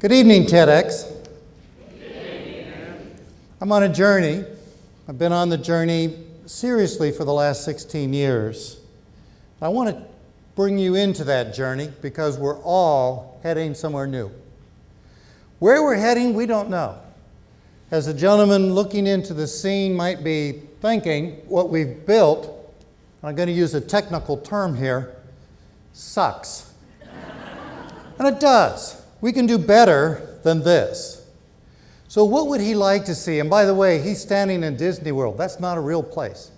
Good evening, TEDx. I'm on a journey. I've been on the journey seriously for the last 16 years. I want to bring you into that journey because we're all heading somewhere new. Where we're heading, we don't know. As a gentleman looking into the scene might be thinking, what we've built, I'm going to use a technical term here, sucks. And it does. We can do better than this. So what would he like to see? And by the way, he's standing in Disney World. That's not a real place.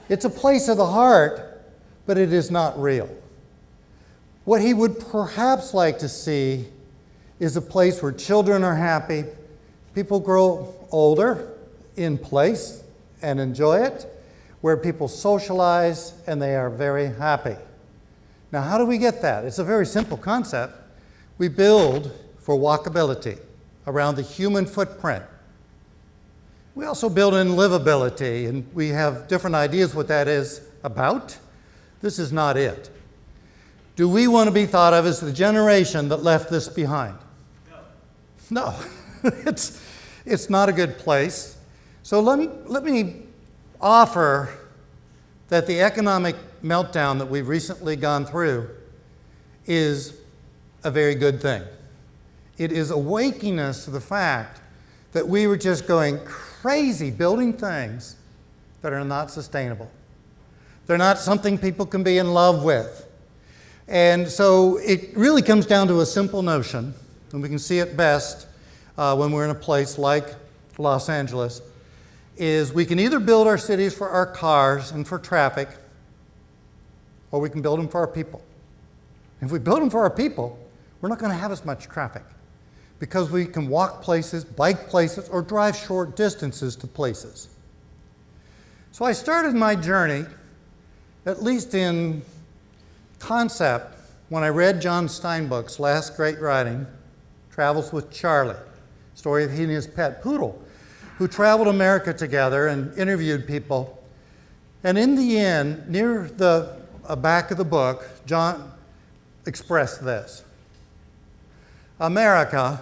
It's a place of the heart, but it is not real. What he would perhaps like to see is a place where children are happy, people grow older in place and enjoy it, where people socialize and they are very happy. Now, how do we get that? It's a very simple concept. We build for walkability around the human footprint. We also build in livability, and we have different ideas what that is about. This is not it. Do we want to be thought of as the generation that left this behind? No. It's not a good place. So let me offer that the economic meltdown that we've recently gone through is a very good thing. It is awakening us to the fact that we were just going crazy building things that are not sustainable. They're not something people can be in love with. And so it really comes down to a simple notion, and we can see it best when we're in a place like Los Angeles, is we can either build our cities for our cars and for traffic, or we can build them for our people. If we build them for our people, we're not going to have as much traffic because we can walk places, bike places, or drive short distances to places. So I started my journey, at least in concept, when I read John Steinbeck's last great writing, Travels with Charlie, story of he and his pet poodle, who traveled America together and interviewed people. And in the end, near the back of the book, John expressed this: America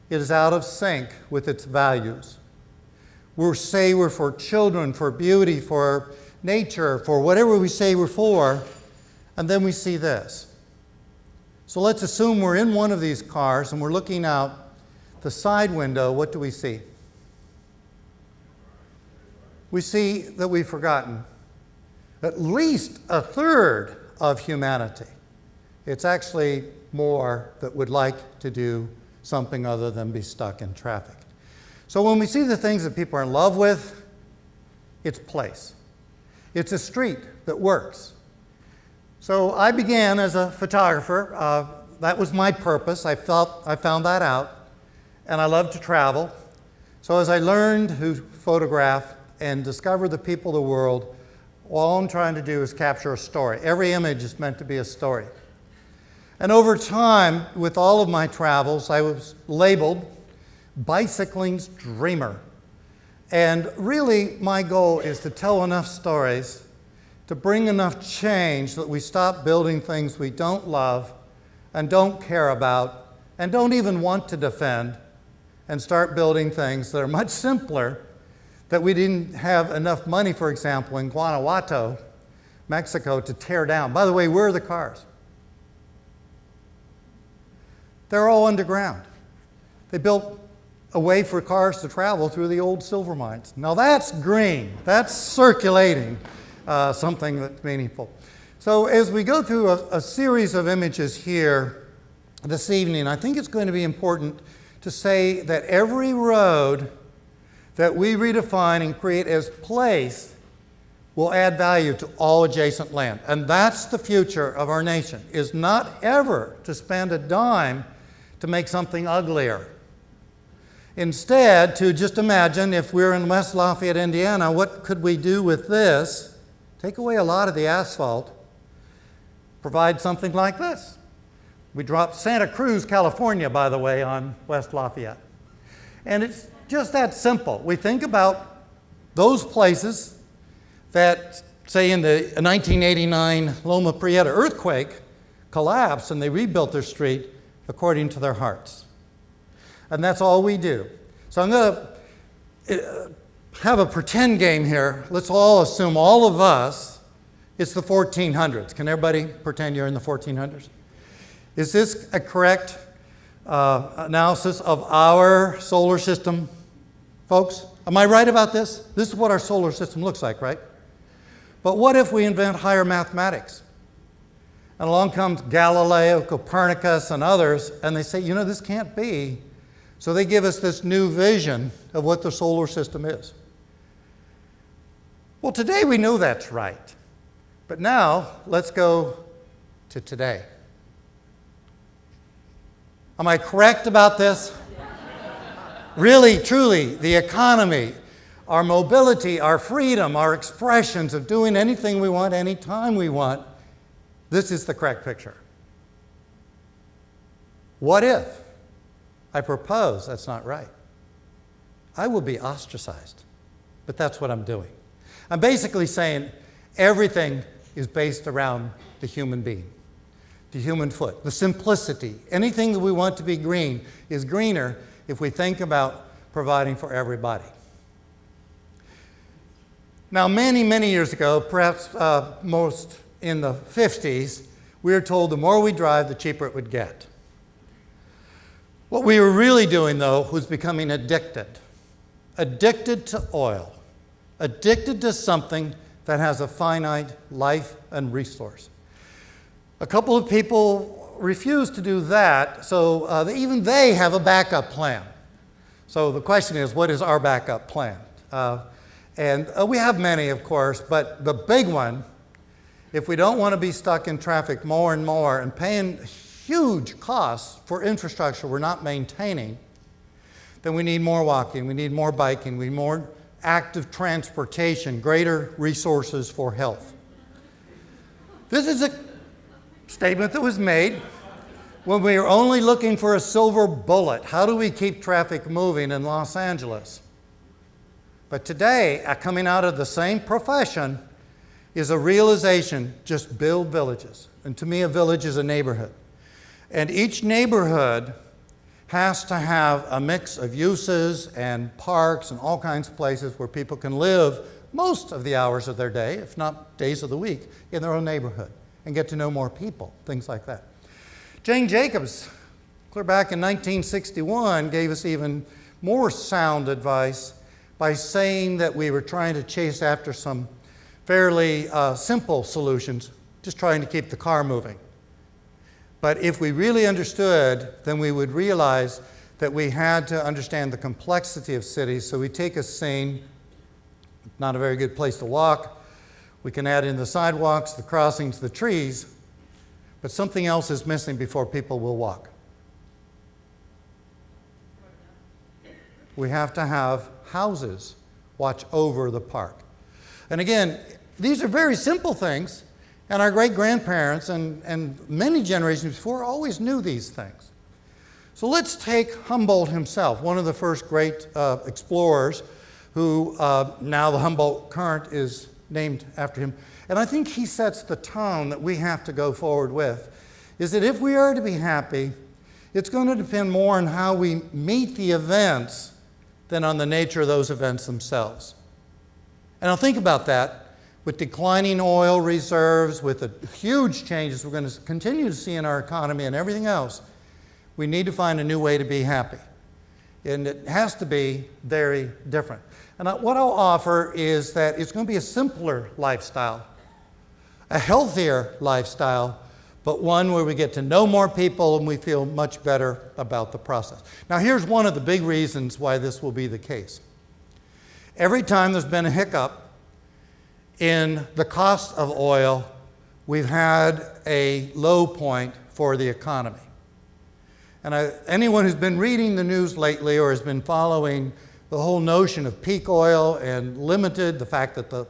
is out of sync with its values. We say we're for children, for beauty, for nature, for whatever we say we're for, and then we see this. So let's assume we're in one of these cars and we're looking out the side window. What do we see? We see that we've forgotten at least a third of humanity. It's actually more that would like to do something other than be stuck in traffic. So when we see the things that people are in love with, it's place. It's a street that works. So I began as a photographer. That was my purpose. I found that out, and I love to travel. So as I learned to photograph and discover the people of the world, all I'm trying to do is capture a story. Every image is meant to be a story. And over time, with all of my travels, I was labeled bicycling's dreamer. And really, my goal is to tell enough stories to bring enough change that we stop building things we don't love and don't care about and don't even want to defend, and start building things that are much simpler, that we didn't have enough money, for example, in Guanajuato, Mexico, to tear down. By the way, where are the cars? They're all underground. They built a way for cars to travel through the old silver mines. Now that's green. That's circulating something that's meaningful. So as we go through a series of images here this evening, I think it's going to be important to say that every road that we redefine and create as place will add value to all adjacent land. And that's the future of our nation, is not ever to spend a dime to make something uglier. Instead, to just imagine if we're in West Lafayette, Indiana, what could we do with this? Take away a lot of the asphalt, provide something like this. We dropped Santa Cruz, California, by the way, on West Lafayette. And it's just that simple. We think about those places that, say, in the 1989 Loma Prieta earthquake collapsed and they rebuilt their street. according to their hearts. And that's all we do. So I'm going to have a pretend game here. Let's all assume, all of us, it's the 1400s. Can everybody pretend you're in the 1400s? Is this a correct analysis of our solar system, folks? Am I right about this? This is what our solar system looks like, right? But what if we invent higher mathematics? And along comes Galileo, Copernicus, and others, and they say, you know, this can't be. So they give us this new vision of what the solar system is. Well, today we know that's right. But now, let's go to today. Am I correct about this? Really, truly, the economy, our mobility, our freedom, our expressions of doing anything we want, anytime we want, this is the correct picture. What if I propose that's not right? I will be ostracized, but that's what I'm doing. I'm basically saying everything is based around the human being, the human foot, the simplicity. Anything that we want to be green is greener if we think about providing for everybody. Now, many, many years ago, perhaps most in the 50s, we were told the more we drive, the cheaper it would get. What we were really doing, though, was becoming addicted. Addicted to oil. Addicted to something that has a finite life and resource. A couple of people refused to do that, so even they have a backup plan. So the question is, what is our backup plan? And we have many, of course, but the big one, if we don't want to be stuck in traffic more and more and paying huge costs for infrastructure we're not maintaining, then we need more walking, we need more biking, we need more active transportation, greater resources for health. This is a statement that was made when we were only looking for a silver bullet. How do we keep traffic moving in Los Angeles? But today, coming out of the same profession, is a realization, just build villages. And to me, a village is a neighborhood. And each neighborhood has to have a mix of uses and parks and all kinds of places where people can live most of the hours of their day, if not days of the week, in their own neighborhood and get to know more people, things like that. Jane Jacobs, clear back in 1961, gave us even more sound advice by saying that we were trying to chase after some fairly simple solutions, just trying to keep the car moving. But if we really understood, then we would realize that we had to understand the complexity of cities. So we take a scene, not a very good place to walk. We can add in the sidewalks, the crossings, the trees, but something else is missing before people will walk. We have to have houses watch over the park. And again, these are very simple things, and our great-grandparents and many generations before always knew these things. So let's take Humboldt himself, one of the first great explorers who now the Humboldt Current is named after him. And I think he sets the tone that we have to go forward with, is that if we are to be happy, it's going to depend more on how we meet the events than on the nature of those events themselves. And I'll think about that with declining oil reserves, with the huge changes we're going to continue to see in our economy and everything else. We need to find a new way to be happy. And it has to be very different. And what I'll offer is that it's going to be a simpler lifestyle, a healthier lifestyle, but one where we get to know more people and we feel much better about the process. Now, here's one of the big reasons why this will be the case. Every time there's been a hiccup in the cost of oil, we've had a low point for the economy. And anyone who's been reading the news lately or has been following the whole notion of peak oil and limited, the fact that the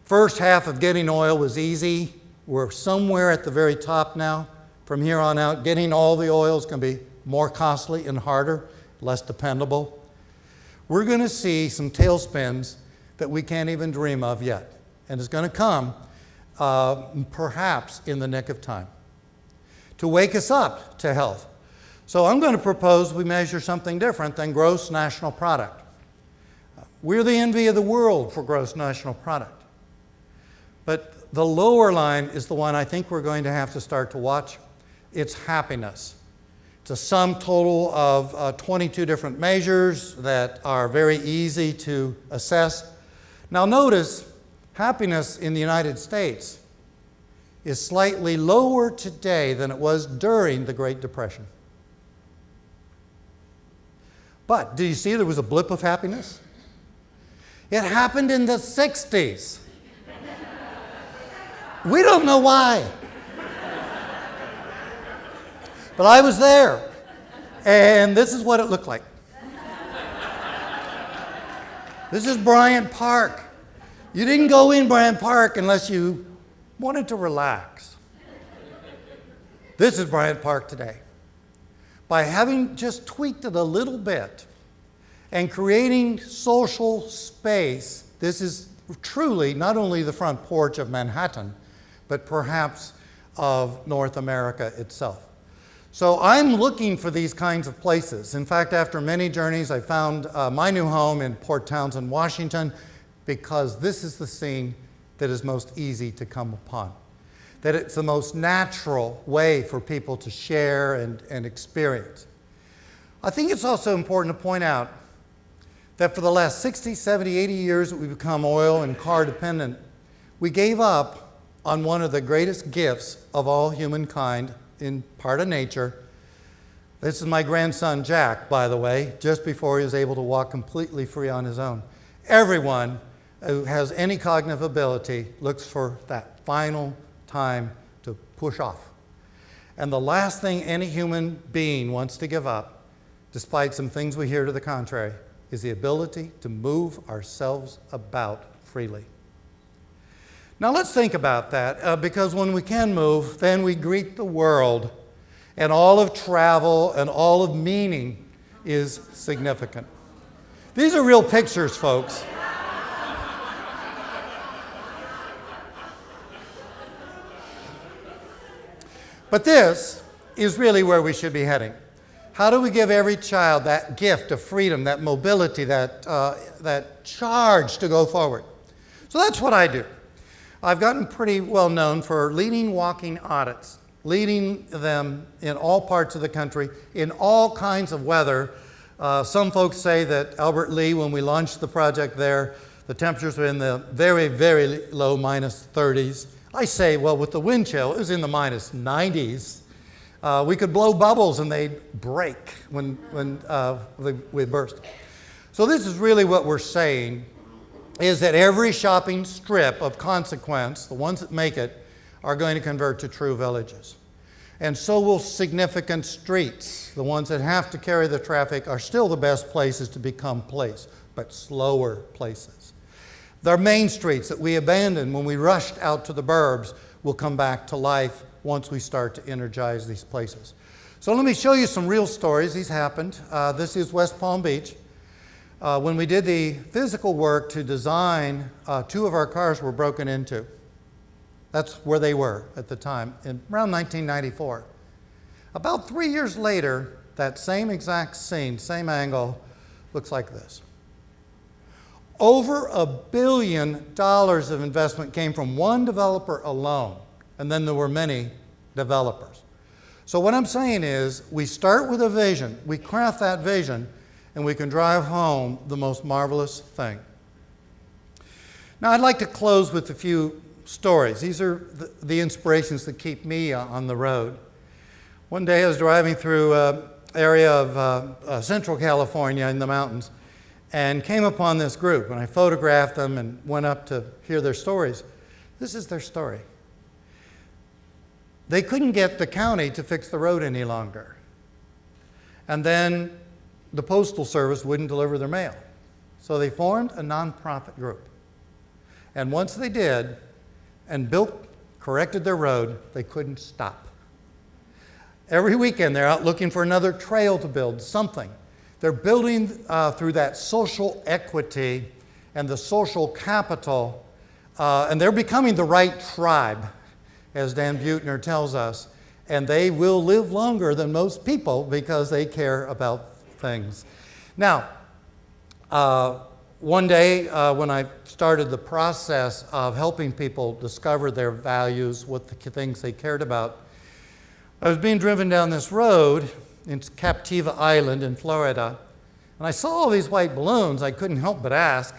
first half of getting oil was easy, we're somewhere at the very top now. From here on out, getting all the oil is going to be more costly and harder, less dependable. We're going to see some tailspins that we can't even dream of yet. And it's going to come perhaps in the nick of time to wake us up to health. So I'm going to propose we measure something different than gross national product. We're the envy of the world for gross national product. But the lower line is the one I think we're going to have to start to watch. It's happiness. It's a sum total of 22 different measures that are very easy to assess. Now notice, happiness in the United States is slightly lower today than it was during the Great Depression. But do you see there was a blip of happiness? It happened in the 60s. We don't know why. But I was there, and this is what it looked like. This is Bryant Park. You didn't go in Bryant Park unless you wanted to relax. This is Bryant Park today. By having just tweaked it a little bit and creating social space, this is truly not only the front porch of Manhattan, but perhaps of North America itself. So I'm looking for these kinds of places. In fact, after many journeys, I found my new home in Port Townsend, Washington, because this is the scene that is most easy to come upon. That it's the most natural way for people to share and experience. I think it's also important to point out that for the last 60, 70, 80 years that we've become oil and car dependent, we gave up on one of the greatest gifts of all humankind in part of nature. This is my grandson Jack, by the way, just before he was able to walk completely free on his own. Everyone who has any cognitive ability looks for that final time to push off. And the last thing any human being wants to give up, despite some things we hear to the contrary, is the ability to move ourselves about freely. Now let's think about that, because when we can move, then we greet the world, and all of travel and all of meaning is significant. These are real pictures, folks. But this is really where we should be heading. How do we give every child that gift of freedom, that mobility, that charge to go forward? So that's what I do. I've gotten pretty well known for leading walking audits, leading them in all parts of the country, in all kinds of weather. Some folks say that Albert Lee, when we launched the project there, the temperatures were in the very, very low -30s. I say, well, with the wind chill, it was in the -90s. We could blow bubbles and they'd break when we burst. So this is really what we're saying, is that every shopping strip of consequence, the ones that make it, are going to convert to true villages. And so will significant streets. The ones that have to carry the traffic are still the best places to become place, but slower places. The main streets that we abandoned when we rushed out to the burbs will come back to life once we start to energize these places. So let me show you some real stories. These happened. This is West Palm Beach. When we did the physical work to design, 2 of our cars were broken into. That's where they were at the time, in around 1994. About 3 years later, that same exact scene, same angle, looks like this. Over $1 billion of investment came from one developer alone, and then there were many developers. So what I'm saying is, we start with a vision, we craft that vision, and we can drive home the most marvelous thing. Now, I'd like to close with a few stories. These are the inspirations that keep me on the road. One day I was driving through an area of Central California in the mountains and came upon this group, and I photographed them and went up to hear their stories. This is their story. They couldn't get the county to fix the road any longer. And then the Postal Service wouldn't deliver their mail. So they formed a nonprofit group. And once they did, and corrected their road, they couldn't stop. Every weekend they're out looking for another trail to build, something. They're building through that social equity and the social capital, and they're becoming the right tribe, as Dan Buettner tells us. And they will live longer than most people because they care about things. Now, one day when I started the process of helping people discover their values, what the things they cared about, I was being driven down this road in Captiva Island in Florida, and I saw all these white balloons. I couldn't help but ask,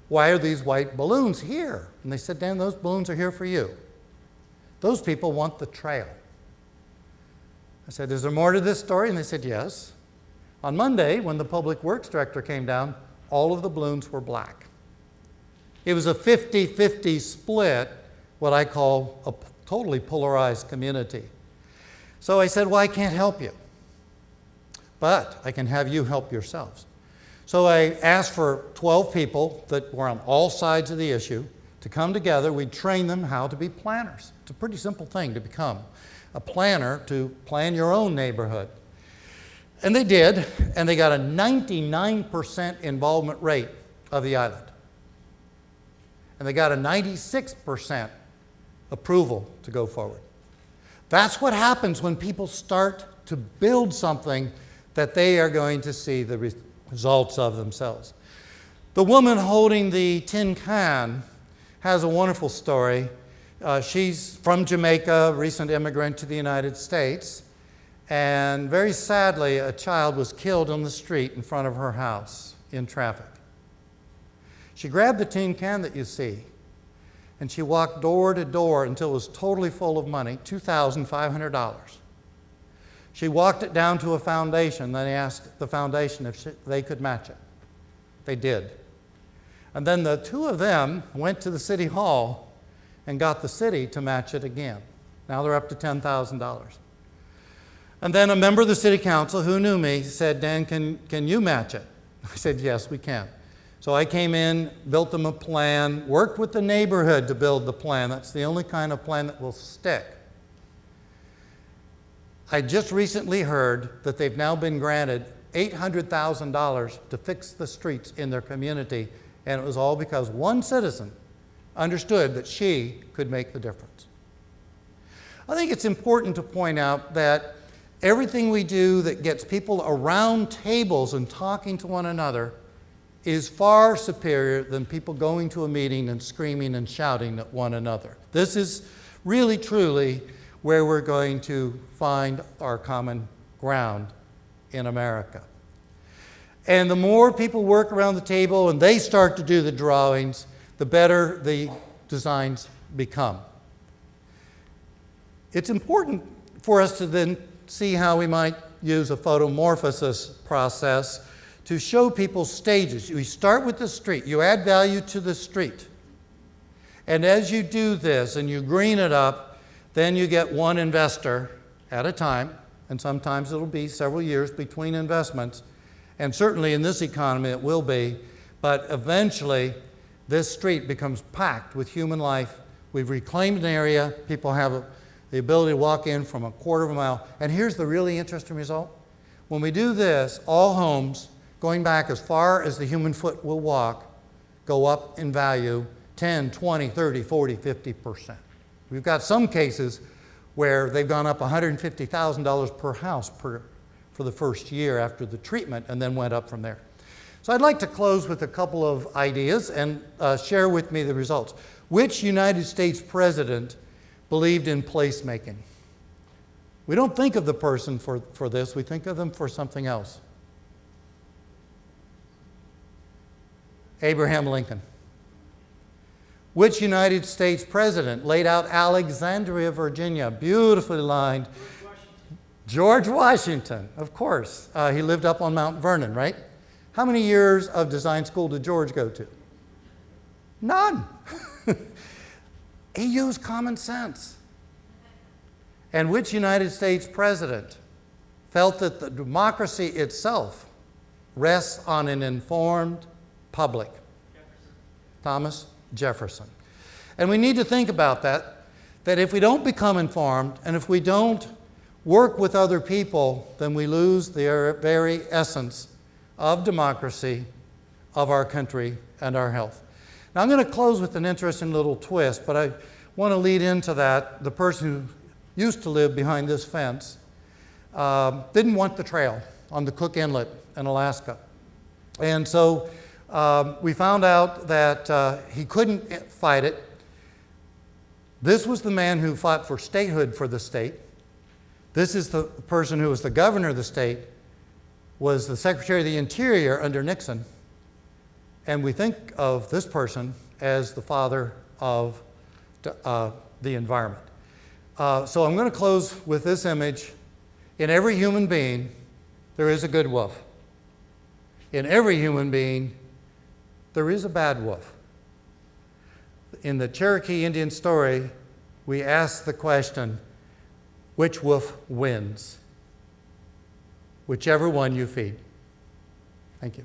why are these white balloons here? And they said, Dan, those balloons are here for you. Those people want the trail. I said, is there more to this story? And they said, yes. On Monday, when the public works director came down, all of the balloons were black. It was a 50-50 split, what I call a totally polarized community. So I said, well, I can't help you, but I can have you help yourselves. So I asked for 12 people that were on all sides of the issue to come together. We'd train them how to be planners. It's a pretty simple thing to become a planner, to plan your own neighborhood. And they did, and they got a 99% involvement rate of the island. And they got a 96% approval to go forward. That's what happens when people start to build something that they are going to see the results of themselves. The woman holding the tin can has a wonderful story. She's from Jamaica, recent immigrant to the United States, and very sadly, a child was killed on the street in front of her house in traffic. She grabbed the tin can that you see, and she walked door to door until it was totally full of money, $2,500. She walked it down to a foundation, then asked the foundation if they could match it. They did. And then the two of them went to the city hall and got the city to match it again. Now they're up to $10,000. And then a member of the city council who knew me said, Dan, can you match it? I said, yes, we can. So I came in, built them a plan, worked with the neighborhood to build the plan. That's the only kind of plan that will stick. I just recently heard that they've now been granted $800,000 to fix the streets in their community, and it was all because one citizen understood that she could make the difference. I think it's important to point out that everything we do that gets people around tables and talking to one another is far superior than people going to a meeting and screaming and shouting at one another. This is really, truly where we're going to find our common ground in America. And the more people work around the table and they start to do the drawings, the better the designs become. It's important for us to then see how we might use a photomorphosis process to show people stages. You start with the street. You add value to the street. And as you do this and you green it up, then you get one investor at a time, and sometimes it'll be several years between investments, and certainly in this economy it will be, but eventually this street becomes packed with human life. We've reclaimed an area. People have the ability to walk in from a quarter of a mile. And here's the really interesting result. When we do this, all homes, going back as far as the human foot will walk, go up in value 10, 20, 30, 40, 50%. We've got some cases where they've gone up $150,000 per house for the first year after the treatment, and then went up from there. So I'd like to close with a couple of ideas and share with me the results. Which United States president believed in placemaking? We don't think of the person for this, we think of them for something else. Abraham Lincoln. Which United States president laid out Alexandria, Virginia, beautifully lined? George Washington, of course. He lived up on Mount Vernon, right? How many years of design school did George go to? None. He used common sense. And which United States president felt that the democracy itself rests on an informed public? Thomas Jefferson. And we need to think about that if we don't become informed and if we don't work with other people, then we lose the very essence of democracy, of our country, and our health. Now I'm going to close with an interesting little twist, but I want to lead into that. The person used to live behind this fence, didn't want the trail on the Cook Inlet in Alaska. And so we found out that he couldn't fight it. This was the man who fought for statehood for the state. This is the person who was the governor of the state, was the Secretary of the Interior under Nixon. And we think of this person as the father of the environment. So I'm going to close with this image. In every human being, there is a good wolf. In every human being, there is a bad wolf. In the Cherokee Indian story, we ask the question, which wolf wins? Whichever one you feed. Thank you.